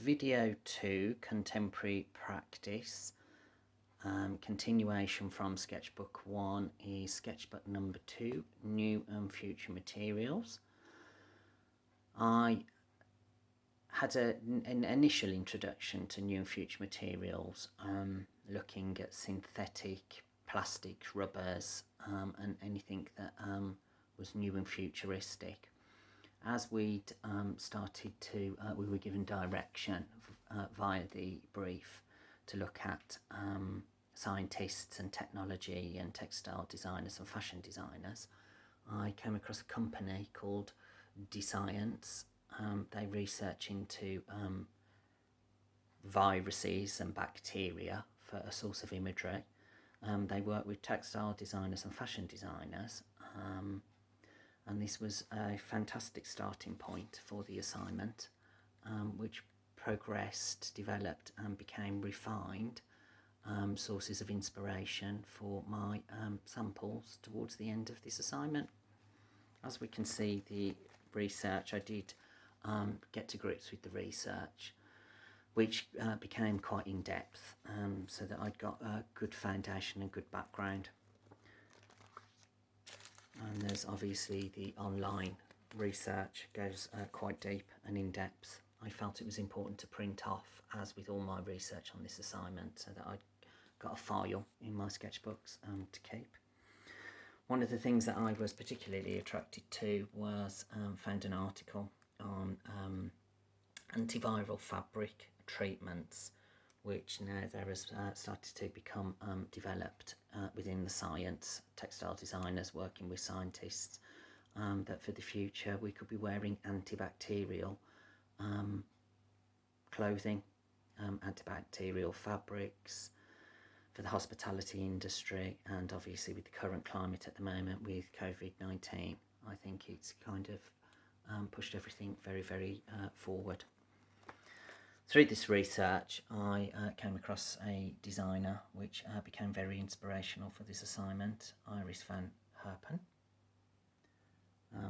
video 2, Contemporary Practice. Continuation from sketchbook 1 is sketchbook number 2, New and Future Materials. I had an initial introduction to new and future materials, looking at synthetic, plastics, rubbers, and anything that was new and futuristic. As we'd started to, we were given direction via the brief to look at scientists and technology and textile designers and fashion designers. I came across a company called Science. They research into viruses and bacteria for a source of imagery. They work with textile designers and fashion designers, and this was a fantastic starting point for the assignment, which progressed, developed and became refined sources of inspiration for my samples towards the end of this assignment. As we can see, the research, I did get to grips with the research, which became quite in-depth, so that I'd got a good foundation and good background. And there's obviously the online research, goes quite deep and in-depth. I felt it was important to print off, as with all my research on this assignment, so that I'd got a file in my sketchbooks to keep. One of the things that I was particularly attracted to was found an article on antiviral fabric treatments, which now there has started to become developed within the science, textile designers working with scientists, that for the future we could be wearing antibacterial clothing, antibacterial fabrics for the hospitality industry, and obviously with the current climate at the moment with COVID-19, I think it's kind of pushed everything very, very forward. Through this research, I came across a designer which became very inspirational for this assignment, Iris van Herpen.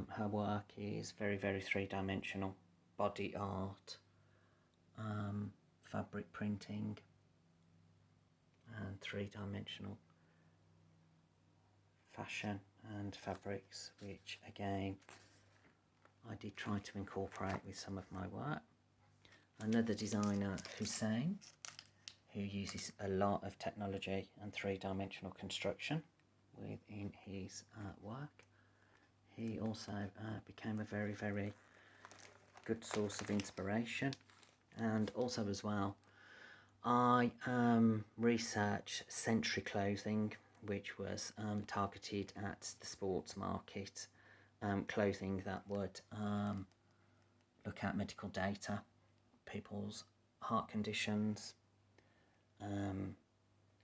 Her work is very, very three-dimensional: body art, fabric printing, and three-dimensional fashion and fabrics, which again I did try to incorporate with some of my work. Another designer, Hussein, who uses a lot of technology and three-dimensional construction within his work. He also became a very, very good source of inspiration. And also as well, I researched Sentry clothing, which was targeted at the sports market, clothing that would look at medical data, people's heart conditions,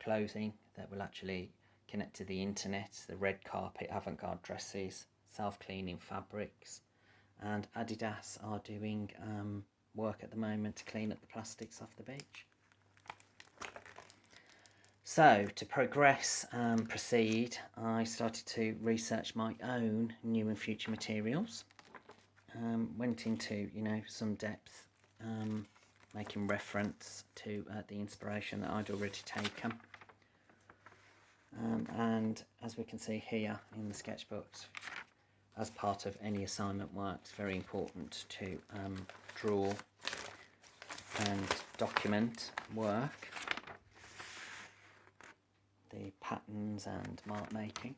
clothing that will actually connect to the internet, the red carpet, avant-garde dresses, self-cleaning fabrics, and Adidas are doing work at the moment to clean up the plastics off the beach. So to progress and proceed, I started to research my own new and future materials. Went into, some depth, making reference to the inspiration that I'd already taken. And as we can see here in the sketchbooks, as part of any assignment work, it's very important to draw and document work, the patterns and mark making.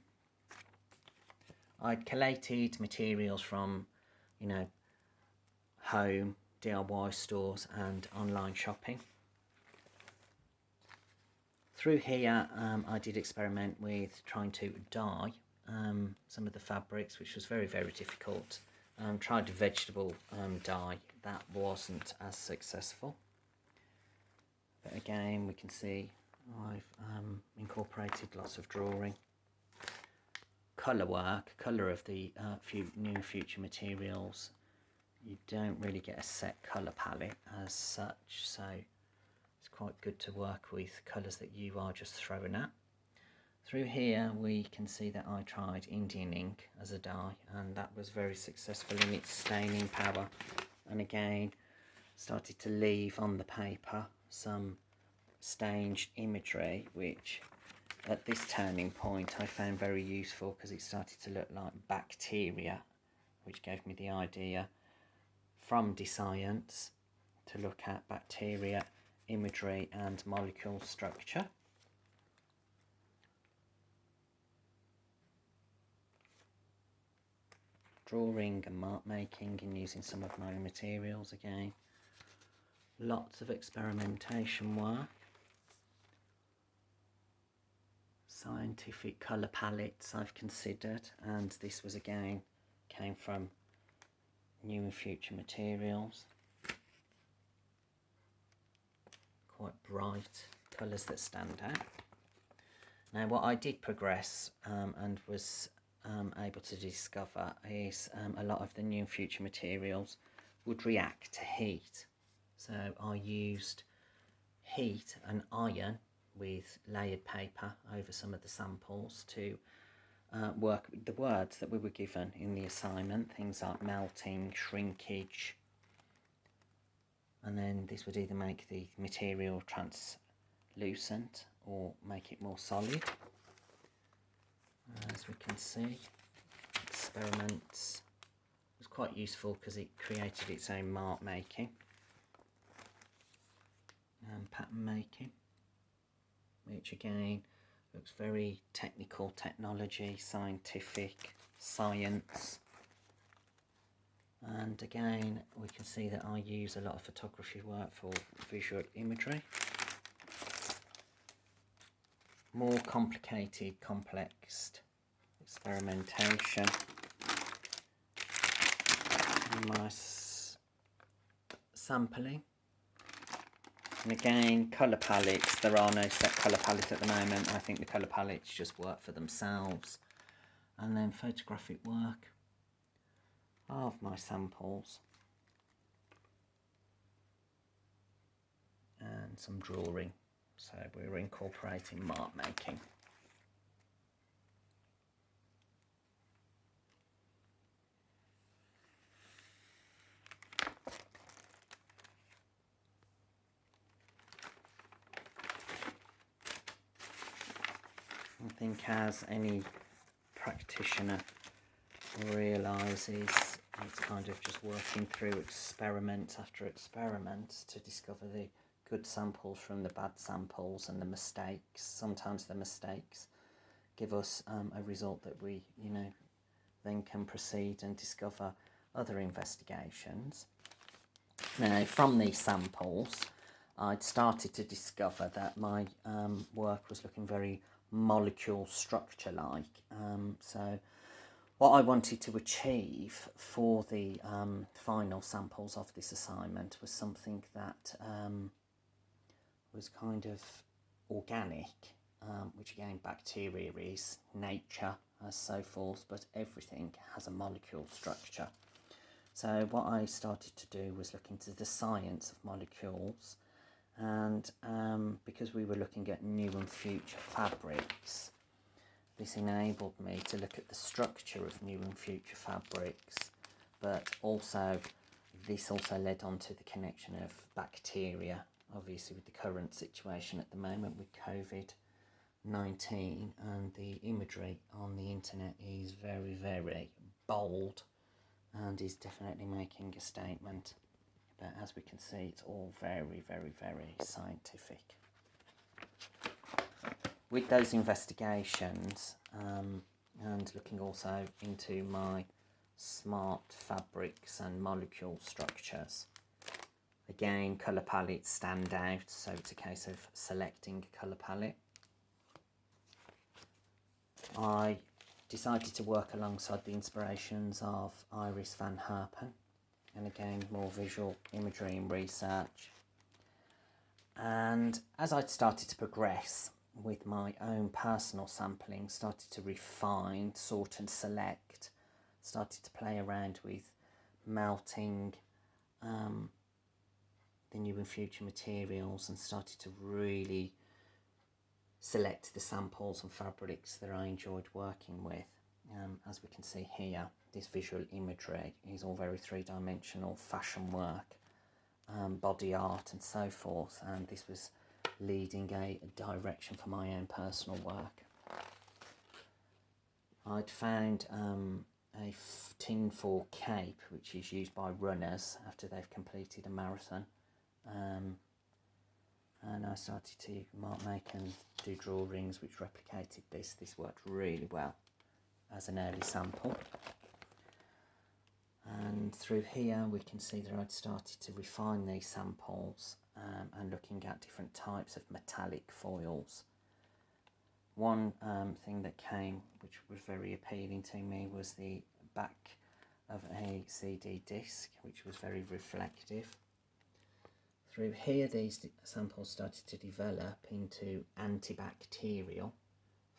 I'd collated materials from, home, DIY stores and online shopping. Through here, I did experiment with trying to dye some of the fabrics, which was very, very difficult. Tried a vegetable dye, that wasn't as successful. But again, we can see I've incorporated lots of drawing. Colour work, colour of the new future materials. You don't really get a set colour palette as such, so it's quite good to work with colours that you are just throwing at. Through here we can see that I tried Indian ink as a dye, and that was very successful in its staining power. And again, started to leave on the paper some staged imagery, which at this turning point I found very useful because it started to look like bacteria, which gave me the idea from science to look at bacteria imagery and molecule structure. Drawing and mark making and using some of my materials again. Lots of experimentation work. Scientific colour palettes I've considered, and this was again came from new and future materials. Quite bright colours that stand out. Now what I did progress and was able to discover is a lot of the new and future materials would react to heat. So I used heat and iron with layered paper over some of the samples to work with the words that we were given in the assignment, things like melting, shrinkage, and then this would either make the material translucent or make it more solid. As we can see, experiments was quite useful because it created its own mark making and pattern making, which again looks very technical, technology, scientific, science. And again we can see that I use a lot of photography work for visual imagery. More complicated, complex experimentation. My sampling. And again, colour palettes. There are no set colour palette at the moment. I think the colour palettes just work for themselves. And then photographic work of my samples. And some drawing. So we're incorporating mark making. I think as any practitioner realises, it's kind of just working through experiment after experiment to discover the good samples from the bad samples and the mistakes. Sometimes the mistakes give us a result that we, then can proceed and discover other investigations. Now, from these samples, I'd started to discover that my work was looking very molecule structure-like. So what I wanted to achieve for the final samples of this assignment was something that was kind of organic, which again bacteria is, nature and so forth, but everything has a molecule structure. So what I started to do was look into the science of molecules, and because we were looking at new and future fabrics, this enabled me to look at the structure of new and future fabrics, but also this also led on to the connection of bacteria, obviously with the current situation at the moment with COVID-19, and the imagery on the internet is very, very bold and is definitely making a statement. But as we can see, it's all very, very, very scientific. With those investigations and looking also into my smart fabrics and molecule structures, again colour palettes stand out, so it's a case of selecting a colour palette. I decided to work alongside the inspirations of Iris van Herpen, and again more visual imagery and research. And as I'd started to progress with my own personal sampling, started to refine, sort and select, started to play around with melting the new and future materials, and started to really select the samples and fabrics that I enjoyed working with. As we can see here, this visual imagery is all very three-dimensional fashion work, body art and so forth, and this was leading a direction for my own personal work. I'd found a tinfoil cape which is used by runners after they've completed a marathon, and I started to make and do drawings which replicated this. This worked really well as an early sample. And through here we can see that I'd started to refine these samples and looking at different types of metallic foils. One thing that came which was very appealing to me was the back of a CD disc, which was very reflective. Through here these samples started to develop into antibacterial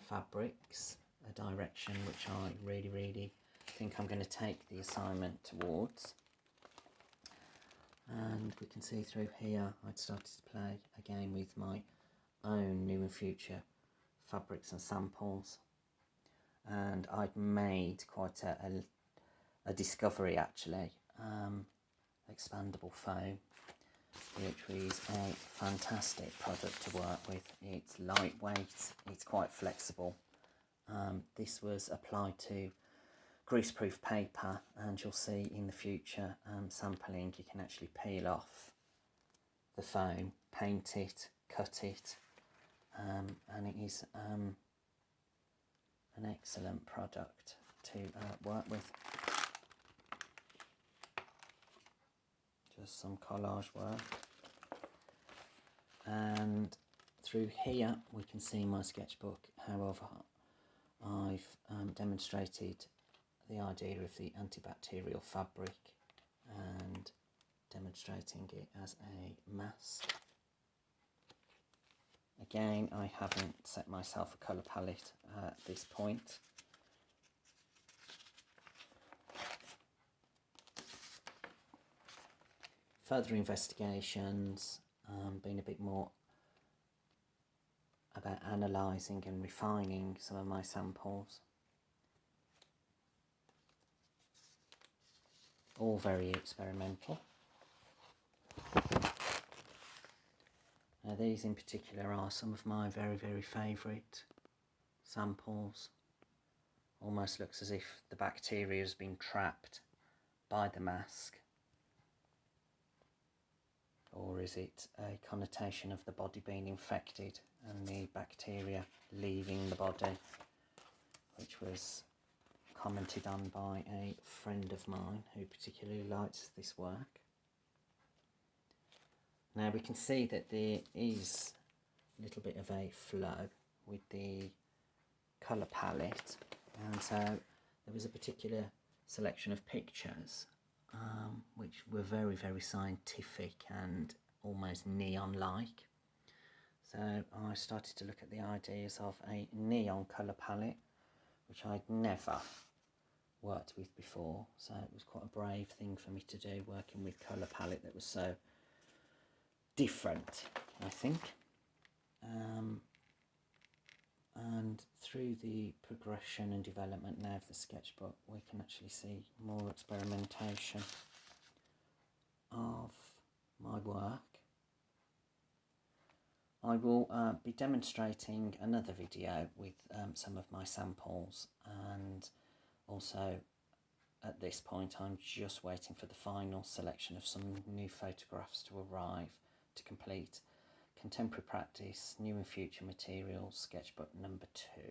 fabrics, a direction which I really think I'm going to take the assignment towards. And we can see through here I'd started to play again with my own new and future fabrics and samples, and I'd made quite a discovery actually, expandable foam, which is a fantastic product to work with. It's lightweight, it's quite flexible. This was applied to greaseproof paper, and you'll see in the future sampling you can actually peel off the foam, paint it, cut it, and it is an excellent product to work with. Just some collage work, and through here we can see my sketchbook. However, I've demonstrated the idea of the antibacterial fabric and demonstrating it as a mask. Again, I haven't set myself a colour palette at this point. Further investigations, been a bit more about analysing and refining some of my samples. All very experimental. Now these in particular are some of my very favourite samples. Almost looks as if the bacteria has been trapped by the mask. Or is it a connotation of the body being infected and the bacteria leaving the body, which was commented on by a friend of mine who particularly likes this work. Now we can see that there is a little bit of a flow with the colour palette, and so there was a particular selection of pictures which were very scientific and almost neon-like. So I started to look at the ideas of a neon colour palette, which I'd never worked with before, so it was quite a brave thing for me to do, working with colour palette that was so different, I think. And through the progression and development now of the sketchbook, we can actually see more experimentation of my work. I will be demonstrating another video with some of my samples, and also at this point I'm just waiting for the final selection of some new photographs to arrive to complete Contemporary Practice New and Future Materials Sketchbook number 2.